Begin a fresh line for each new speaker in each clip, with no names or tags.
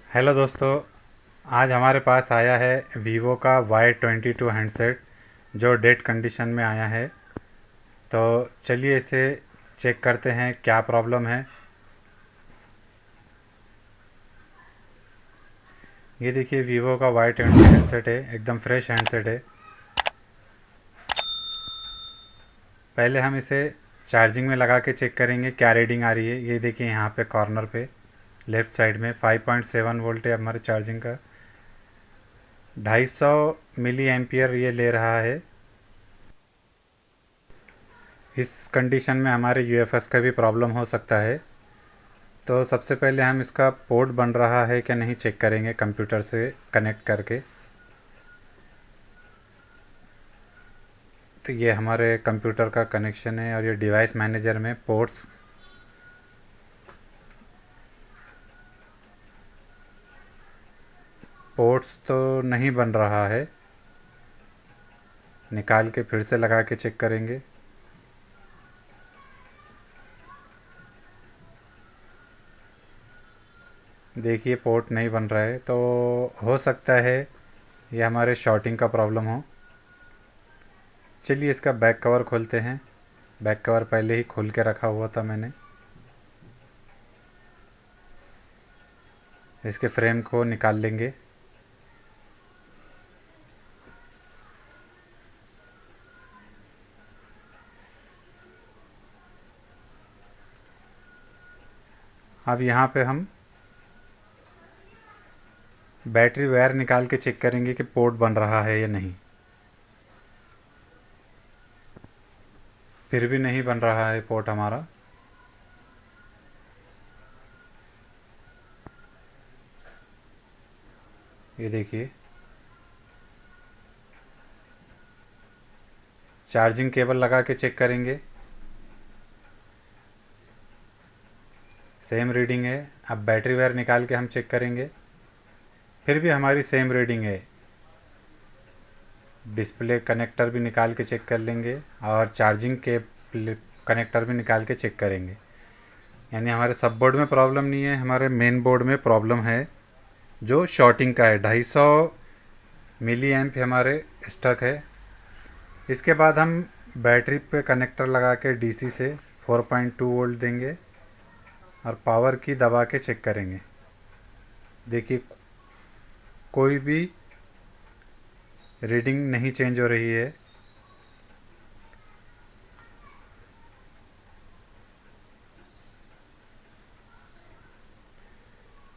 Hello दोस्तों। आज हमारे पास आया है वीवो का Y22 हैंडसेट जो डेड कंडीशन में आया है। तो चलिए इसे चेक करते हैं क्या प्रॉब्लम है। ये देखिए वीवो का Y20 हैंडसेट है, एकदम फ्रेश हैंडसेट है। पहले हम इसे चार्जिंग में लगा के चेक करेंगे क्या रीडिंग आ रही है। ये देखिए यहाँ पे कॉर्नर पे लेफ़्ट साइड में 5.7 वोल्ट है हमारे चार्जिंग का। 250 मिली एम्पियर ये ले रहा है। इस कंडीशन में हमारे यूएफएस का भी प्रॉब्लम हो सकता है। तो सबसे पहले हम इसका पोर्ट बन रहा है क्या नहीं चेक करेंगे कंप्यूटर से कनेक्ट करके। तो ये हमारे कंप्यूटर का कनेक्शन है और ये डिवाइस मैनेजर में पोर्ट्स तो नहीं बन रहा है। निकाल के फिर से लगा के चेक करेंगे। देखिए पोर्ट नहीं बन रहा है, तो हो सकता है ये हमारे शॉर्टिंग का प्रॉब्लम हो। चलिए इसका बैक कवर खोलते हैं। बैक कवर पहले ही खोल के रखा हुआ था मैंने। इसके फ्रेम को निकाल लेंगे। अब यहाँ पे हम बैटरी वायर निकाल के चेक करेंगे कि पोर्ट बन रहा है या नहीं। फिर भी नहीं बन रहा है पोर्ट हमारा। ये देखिए चार्जिंग केबल लगा के चेक करेंगे, सेम रीडिंग है। अब बैटरी वायर निकाल के हम चेक करेंगे, फिर भी हमारी सेम रीडिंग है। डिस्प्ले कनेक्टर भी निकाल के चेक कर लेंगे और चार्जिंग के कनेक्टर भी निकाल के चेक करेंगे। यानी हमारे सब बोर्ड में प्रॉब्लम नहीं है, हमारे मेन बोर्ड में प्रॉब्लम है जो शॉर्टिंग का है। 250 मिली एम्प हमारे स्टक है। इसके बाद हम बैटरी पे कनेक्टर लगा के डीसी से 4.2 वोल्ट देंगे और पावर की दबा के चेक करेंगे। देखिए कोई भी रीडिंग नहीं चेंज हो रही है।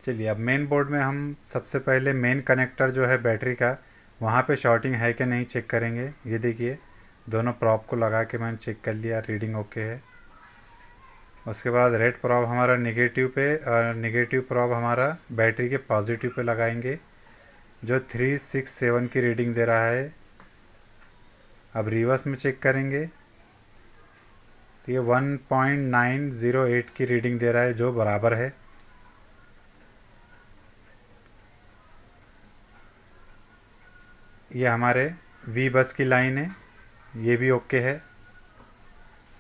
चलिए अब मेन बोर्ड में हम सबसे पहले मेन कनेक्टर जो है बैटरी का, वहाँ पे शॉर्टिंग है कि नहीं चेक करेंगे। ये देखिए दोनों प्रॉप को लगा के मैंने चेक कर लिया, रीडिंग ओके है। उसके बाद रेड प्रॉप हमारा नेगेटिव पे और नेगेटिव प्रॉप हमारा बैटरी के पॉजिटिव पे लगाएंगे, जो 367 की रीडिंग दे रहा है। अब रिवर्स में चेक करेंगे तो ये 1.908 की रीडिंग दे रहा है, जो बराबर है। ये हमारे वी बस की लाइन है, ये भी ओके है।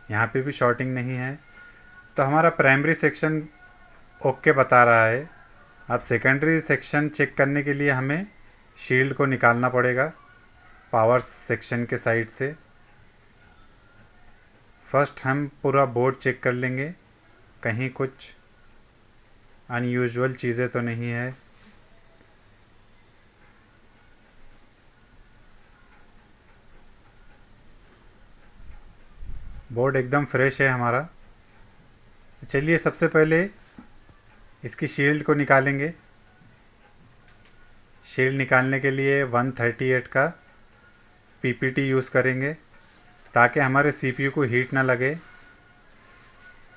यहाँ पे भी शॉर्टिंग नहीं है। तो हमारा प्राइमरी सेक्शन ओके बता रहा है। अब सेकेंडरी सेक्शन चेक करने के लिए हमें शील्ड को निकालना पड़ेगा पावर सेक्शन के साइड से। फर्स्ट हम पूरा बोर्ड चेक कर लेंगे, कहीं कुछ अनयूजुअल चीज़ें तो नहीं है। बोर्ड एकदम फ्रेश है हमारा। चलिए सबसे पहले इसकी शील्ड को निकालेंगे। शील्ड निकालने के लिए 138 का पीपीटी यूज़ करेंगे ताकि हमारे सीपीयू को हीट ना लगे।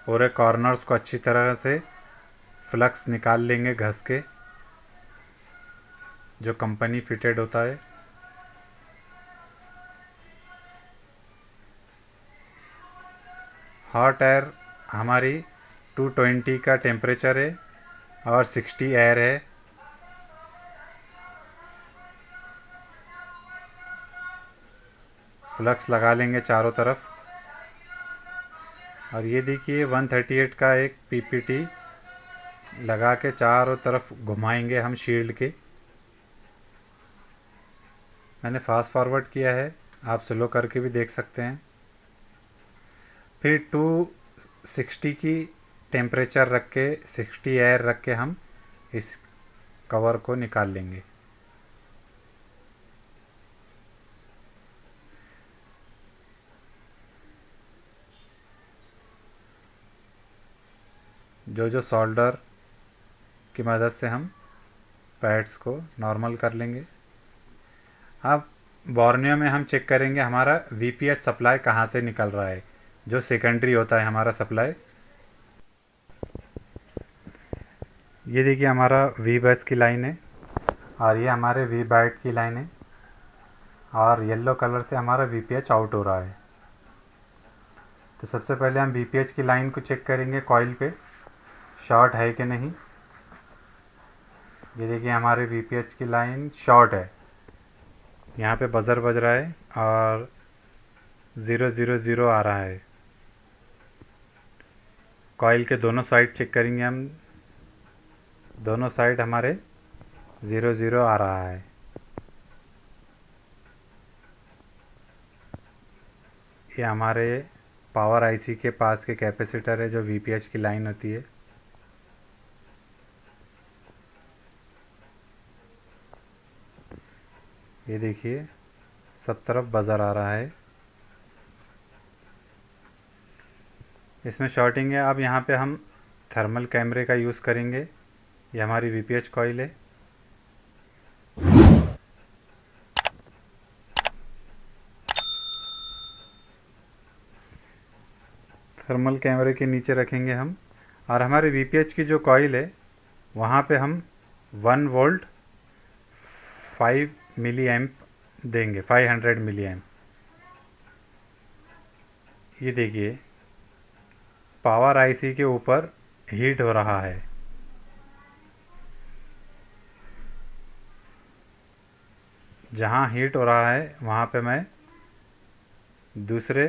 पूरे कॉर्नर्स को अच्छी तरह से फ्लक्स निकाल लेंगे घस के, जो कंपनी फिटेड होता है। हॉट एयर हमारी 220 का टेम्परेचर है और 60 एयर है। फ्लक्स लगा लेंगे चारों तरफ। और ये देखिए 138 का एक पीपीटी लगा के चारों तरफ घुमाएंगे हम शील्ड के। मैंने फास्ट फॉरवर्ड किया है, आप स्लो करके भी देख सकते हैं। फिर 260 की टेम्परेचर रख के 60 एयर रख के हम इस कवर को निकाल लेंगे। जो जो सोल्डर की मदद से हम पैड्स को नॉर्मल कर लेंगे। अब बोर्नियो में हम चेक करेंगे हमारा वीपीएच सप्लाई कहाँ से निकल रहा है, जो सेकेंडरी होता है हमारा सप्लाई। ये देखिए हमारा वी बस की लाइन है और ये हमारे वी बैट की लाइन है और येलो कलर से हमारा वीपीएच आउट हो रहा है। तो सबसे पहले हम वीपीएच की लाइन को चेक करेंगे कॉइल पे शॉर्ट है कि नहीं। ये देखिए हमारे वीपीएच की लाइन शॉर्ट है, यहाँ पे बजर बज रहा है और 000 आ रहा है। कॉइल के दोनों साइड चेक करेंगे हम, दोनों साइड हमारे 0 आ रहा है। ये हमारे पावर आईसी के पास के कैपेसिटर है जो वीपीएच की लाइन होती है। ये देखिए सब तरफ बजर आ रहा है, इसमें शॉर्टिंग है। अब यहाँ पे हम थर्मल कैमरे का यूज़ करेंगे। ये हमारी वीपीएच कॉइल है। थर्मल कैमरे के नीचे रखेंगे हम और हमारे वीपीएच की जो कॉइल है वहाँ पे हम 1 वोल्ट 5 मिली एम्प देंगे, 500 मिली एम्प। ये देखिए पावर आईसी के ऊपर हीट हो रहा है। जहाँ हीट हो रहा है वहाँ पे मैं दूसरे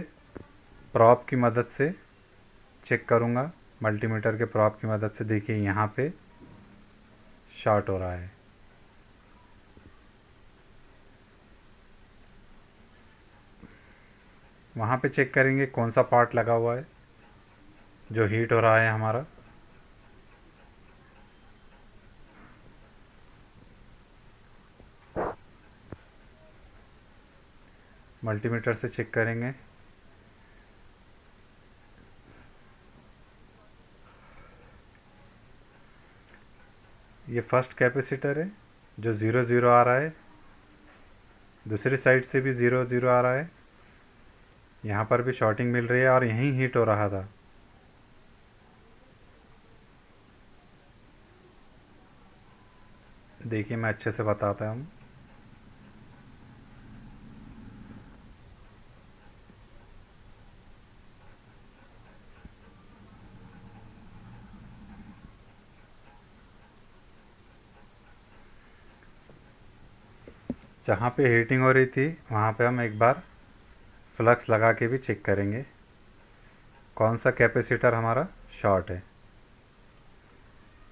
प्रॉप की मदद से चेक करूँगा, मल्टीमीटर के प्रॉप की मदद से। देखिए यहाँ पे शॉर्ट हो रहा है। वहाँ पे चेक करेंगे कौन सा पार्ट लगा हुआ है जो हीट हो रहा है हमारा। मल्टीमीटर से चेक करेंगे। ये फर्स्ट कैपेसिटर है जो 0 आ रहा है, दूसरी साइड से भी 0 आ रहा है। यहाँ पर भी शॉर्टिंग मिल रही है और यहीं हीट हो रहा था। देखिए मैं अच्छे से बताता हूँ। जहाँ पे हीटिंग हो रही थी वहाँ पे हम एक बार फ्लक्स लगा के भी चेक करेंगे कौन सा कैपेसिटर हमारा शॉर्ट है।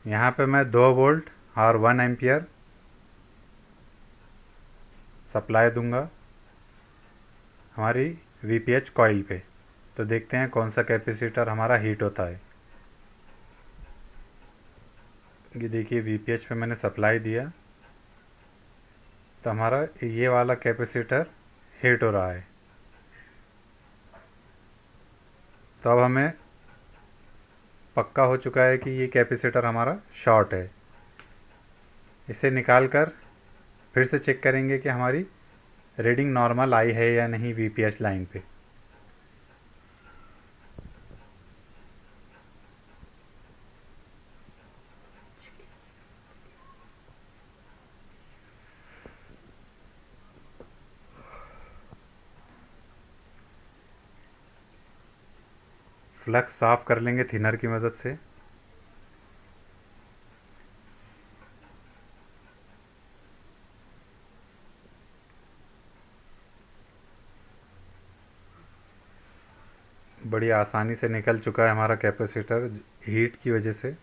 यहाँ पे मैं 2 वोल्ट और 1 एम्पियर सप्लाई दूंगा हमारी वीपीएच कॉइल पे। तो देखते हैं कौन सा कैपेसिटर हमारा हीट होता है। ये देखिए वीपीएच पे मैंने सप्लाई दिया तो हमारा ये वाला कैपेसिटर हीट हो रहा है। तो अब हमें पक्का हो चुका है कि ये कैपेसिटर हमारा शॉर्ट है। इसे निकाल कर फिर से चेक करेंगे कि हमारी रीडिंग नॉर्मल आई है या नहीं वीपीएच लाइन पे। फ्लक्स साफ कर लेंगे थिनर की मदद से। बड़ी आसानी से निकल चुका है हमारा कैपेसिटर हीट की वजह से।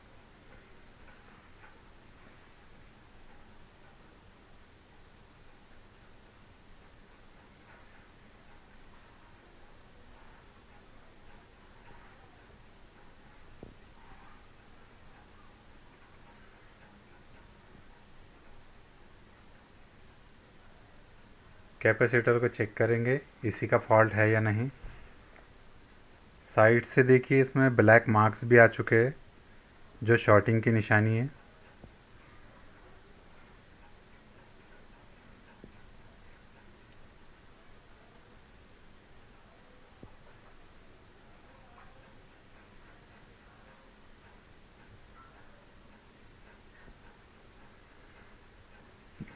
कैपेसिटर को चेक करेंगे इसी का फॉल्ट है या नहीं। साइड से देखिए इसमें ब्लैक मार्क्स भी आ चुके हैं जो शॉर्टिंग की निशानी है।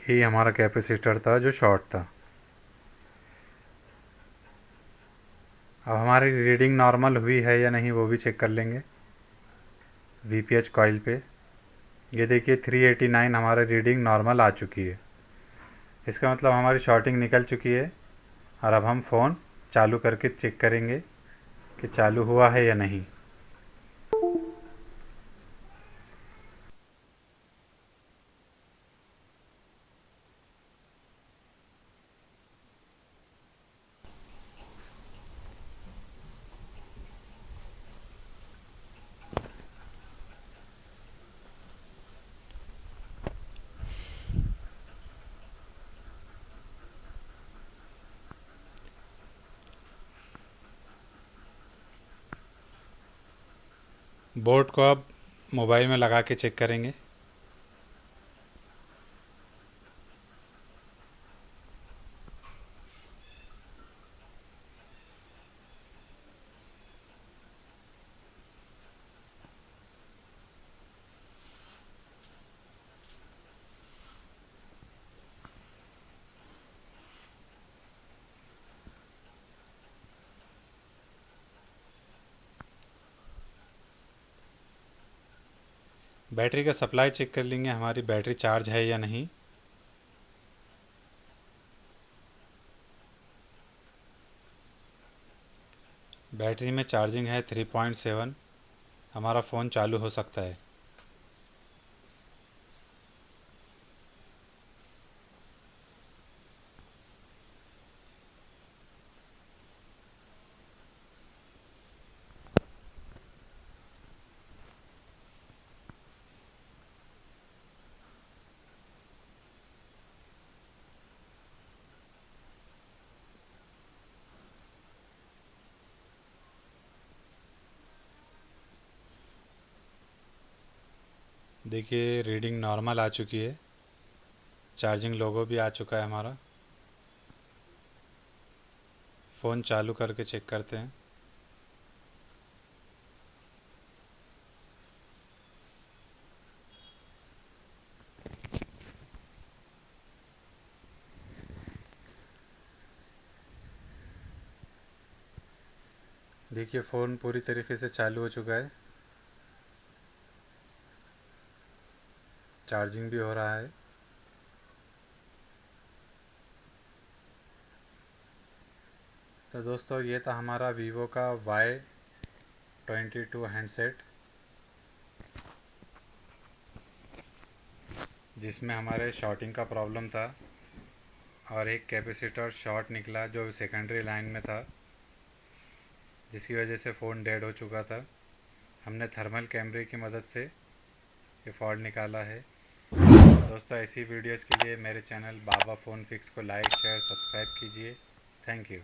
यही हमारा कैपेसिटर था जो शॉर्ट था। अब हमारी रीडिंग नॉर्मल हुई है या नहीं वो भी चेक कर लेंगे वीपीएच कॉइल पे। ये देखिए 389 हमारा रीडिंग नॉर्मल आ चुकी है। इसका मतलब हमारी शॉर्टिंग निकल चुकी है। और अब हम फ़ोन चालू करके चेक करेंगे कि चालू हुआ है या नहीं। बोर्ड को अब मोबाइल में लगा के चेक करेंगे। बैटरी का सप्लाई चेक कर लेंगे हमारी बैटरी चार्ज है या नहीं। बैटरी में चार्जिंग है 3.7। हमारा फ़ोन चालू हो सकता है। देखिए रीडिंग नॉर्मल आ चुकी है। चार्जिंग लोगो भी आ चुका है हमारा। फ़ोन चालू करके चेक करते हैं। देखिए फ़ोन पूरी तरीके से चालू हो चुका है। चार्जिंग भी हो रहा है। तो दोस्तों ये था हमारा वीवो का Y22 हैंडसेट जिसमें हमारे शॉर्टिंग का प्रॉब्लम था और एक कैपेसिटर शॉर्ट निकला जो सेकेंडरी लाइन में था जिसकी वजह से फ़ोन डेड हो चुका था। हमने थर्मल कैमरे की मदद से ये फॉल्ट निकाला है। दोस्तों ऐसी वीडियोस के लिए मेरे चैनल बाबा फ़ोन फिक्स को लाइक शेयर सब्सक्राइब कीजिए। Thank you.